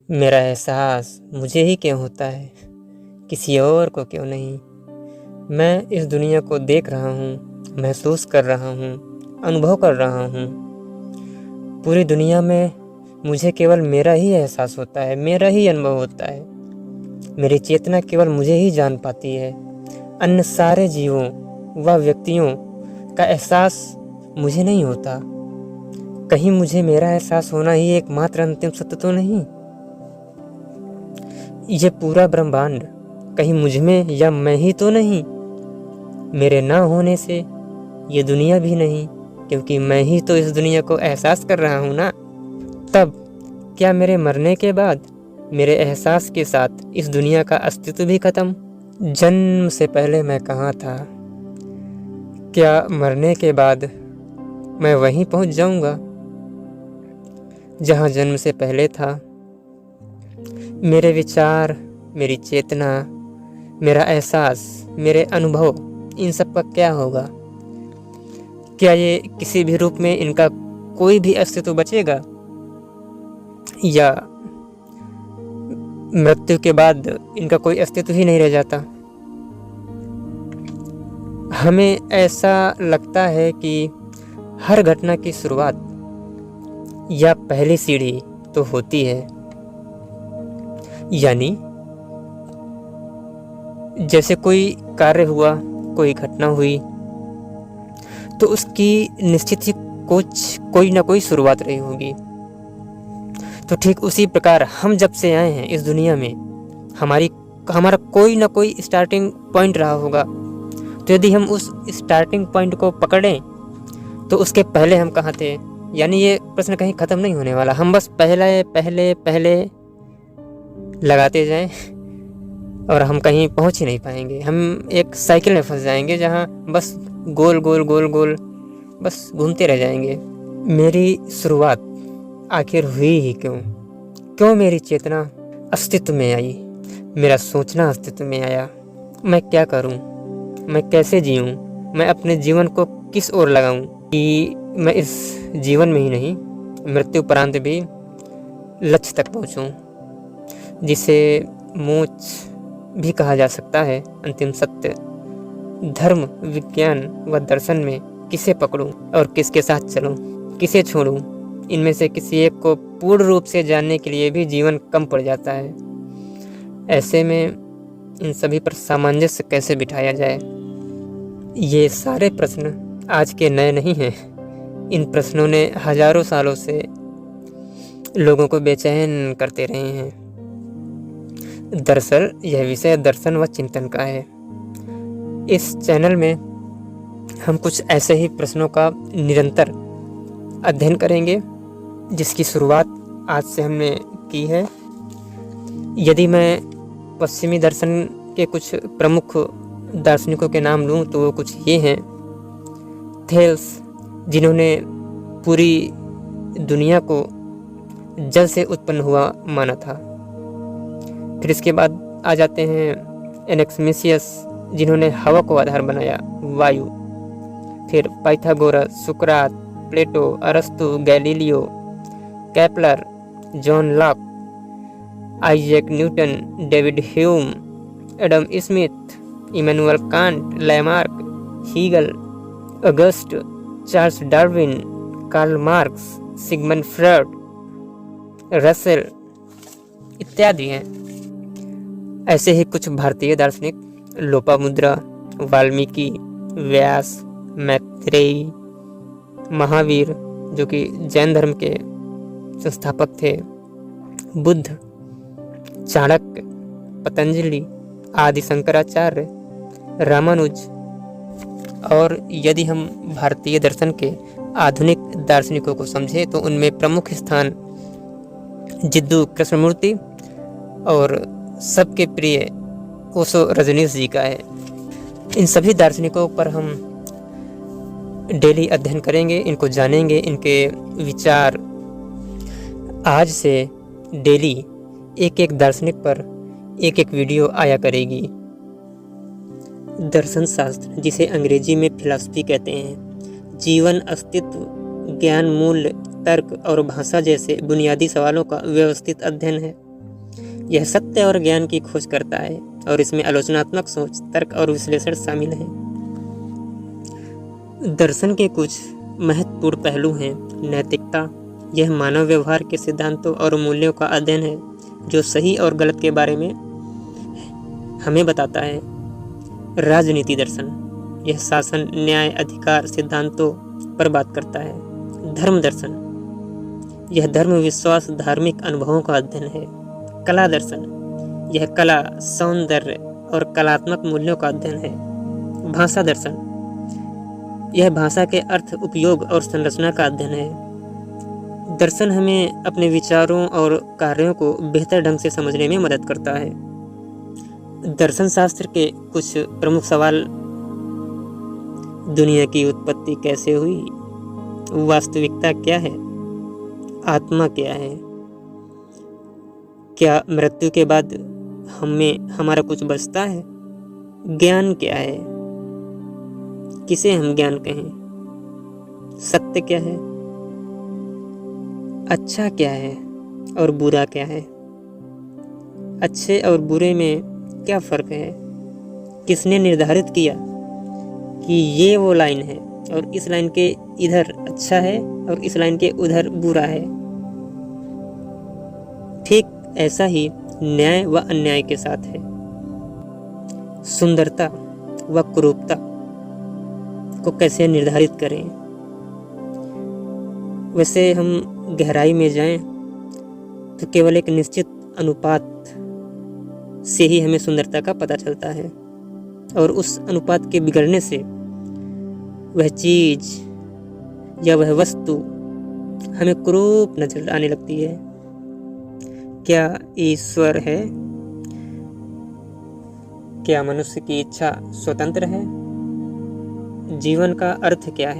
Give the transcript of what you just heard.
मेरा एहसास मुझे ही क्यों होता है, किसी और को क्यों नहीं। मैं इस दुनिया को देख रहा हूँ, महसूस कर रहा हूँ, अनुभव कर रहा हूँ। पूरी दुनिया में मुझे केवल मेरा ही एहसास होता है, मेरा ही अनुभव होता है। मेरी चेतना केवल मुझे ही जान पाती है। अन्य सारे जीवों व व्यक्तियों का एहसास मुझे नहीं होता। कहीं मुझे मेरा एहसास होना ही एकमात्र अंतिम सत्य तो नहीं? ये पूरा ब्रह्मांड कहीं मुझ में या मैं ही तो नहीं? मेरे ना होने से ये दुनिया भी नहीं, क्योंकि मैं ही तो इस दुनिया को एहसास कर रहा हूँ ना। तब क्या मेरे मरने के बाद मेरे एहसास के साथ इस दुनिया का अस्तित्व भी खत्म? जन्म से पहले मैं कहाँ था? क्या मरने के बाद मैं वहीं पहुँच जाऊँगा जहाँ जन्म से पहले था? मेरे विचार, मेरी चेतना, मेरा एहसास, मेरे अनुभव, इन सब का क्या होगा? क्या ये किसी भी रूप में इनका कोई भी अस्तित्व बचेगा, या मृत्यु के बाद इनका कोई अस्तित्व ही नहीं रह जाता? हमें ऐसा लगता है कि हर घटना की शुरुआत या पहली सीढ़ी तो होती है, यानी जैसे कोई कार्य हुआ, कोई घटना हुई, तो उसकी निश्चित ही कोई ना कोई शुरुआत रही होगी। तो ठीक उसी प्रकार हम जब से आए हैं इस दुनिया में, हमारा कोई ना कोई स्टार्टिंग पॉइंट रहा होगा। तो यदि हम उस स्टार्टिंग पॉइंट को पकड़ें तो उसके पहले हम कहाँ थे? यानी ये प्रश्न कहीं ख़त्म नहीं होने वाला। हम बस पहले पहले पहले लगाते जाएं और हम कहीं पहुंच ही नहीं पाएंगे। हम एक साइकिल में फंस जाएंगे जहां बस गोल गोल गोल गोल बस घूमते रह जाएंगे। मेरी शुरुआत आखिर हुई ही क्यों? क्यों मेरी चेतना अस्तित्व में आई? मेरा सोचना अस्तित्व में आया? मैं क्या करूं? मैं कैसे जीऊं? मैं अपने जीवन को किस ओर लगाऊं कि मैं इस जीवन में ही नहीं, मृत्यु उपरांत भी लक्ष्य तक पहुंचूं, जिसे मोक्ष भी कहा जा सकता है, अंतिम सत्य। धर्म, विज्ञान व दर्शन में किसे पकड़ूं और किसके साथ चलूं, किसे छोड़ूं? इनमें से किसी एक को पूर्ण रूप से जानने के लिए भी जीवन कम पड़ जाता है। ऐसे में इन सभी पर सामंजस्य कैसे बिठाया जाए? ये सारे प्रश्न आज के नए नहीं हैं। इन प्रश्नों ने हजारों सालों से लोगों को बेचैन करते रहे हैं। दरअसल यह विषय दर्शन व चिंतन का है। इस चैनल में हम कुछ ऐसे ही प्रश्नों का निरंतर अध्ययन करेंगे, जिसकी शुरुआत आज से हमने की है। यदि मैं पश्चिमी दर्शन के कुछ प्रमुख दार्शनिकों के नाम लूँ तो वो कुछ ये हैं। थेल्स, जिन्होंने पूरी दुनिया को जल से उत्पन्न हुआ माना था। फिर इसके बाद आ जाते हैं एनेक्समेसियस, जिन्होंने हवा को आधार बनाया, वायु। फिर पाइथागोरस, सुकरात, प्लेटो, अरस्तु, Galileo, Kepler, John Locke, Isaac Newton, David Hume, Adam Smith, Immanuel Kant, Lamarck, Hegel, Auguste, Charles Darwin, Karl Marx, Sigmund Freud, Russell इत्यादि हैं। ऐसे ही कुछ भारतीय दार्शनिक, लोपामुद्रा, वाल्मीकि, व्यास, मैत्रेयी, महावीर जो कि जैन धर्म के संस्थापक थे, बुद्ध, चाणक्य, पतंजलि, आदि शंकराचार्य, रामानुज। और यदि हम भारतीय दर्शन के आधुनिक दार्शनिकों को समझें तो उनमें प्रमुख स्थान जिद्दू कृष्णमूर्ति और सबके प्रिय ओशो रजनीश जी का है। इन सभी दार्शनिकों पर हम डेली अध्ययन करेंगे, इनको जानेंगे, इनके विचार। आज से डेली एक एक दार्शनिक पर एक एक वीडियो आया करेगी। दर्शन शास्त्र, जिसे अंग्रेजी में फिलॉसफी कहते हैं, जीवन, अस्तित्व, ज्ञान, मूल्य, तर्क और भाषा जैसे बुनियादी सवालों का व्यवस्थित अध्ययन है। यह सत्य और ज्ञान की खोज करता है और इसमें आलोचनात्मक सोच, तर्क और विश्लेषण शामिल है। दर्शन के कुछ महत्वपूर्ण पहलू हैं। नैतिकता, यह मानव व्यवहार के सिद्धांतों और मूल्यों का अध्ययन है जो सही और गलत के बारे में हमें बताता है। राजनीति दर्शन, यह शासन, न्याय, अधिकार सिद्धांतों पर बात करता है। धर्म दर्शन, यह धर्म, विश्वास, धार्मिक अनुभवों का अध्ययन है। कला दर्शन, यह कला, सौंदर्य और कलात्मक मूल्यों का अध्ययन है। भाषा दर्शन, यह भाषा के अर्थ, उपयोग और संरचना का अध्ययन है। दर्शन हमें अपने विचारों और कार्यों को बेहतर ढंग से समझने में मदद करता है। दर्शन शास्त्र के कुछ प्रमुख सवाल: दुनिया की उत्पत्ति कैसे हुई? वास्तविकता क्या है? आत्मा क्या है? क्या मृत्यु के बाद हमें हमारा कुछ बचता है? ज्ञान क्या है? किसे हम ज्ञान कहें? सत्य क्या है? अच्छा क्या है और बुरा क्या है? अच्छे और बुरे में क्या फर्क है? किसने निर्धारित किया कि ये वो लाइन है और इस लाइन के इधर अच्छा है और इस लाइन के उधर बुरा है? ठीक ऐसा ही न्याय व अन्याय के साथ है। सुंदरता व कुरूपता को कैसे निर्धारित करें? वैसे हम गहराई में जाएं तो केवल एक निश्चित अनुपात से ही हमें सुंदरता का पता चलता है और उस अनुपात के बिगड़ने से वह चीज या वह वस्तु हमें कुरूप नजर आने लगती है। क्या ईश्वर है? क्या मनुष्य की इच्छा स्वतंत्र है? जीवन का अर्थ क्या है?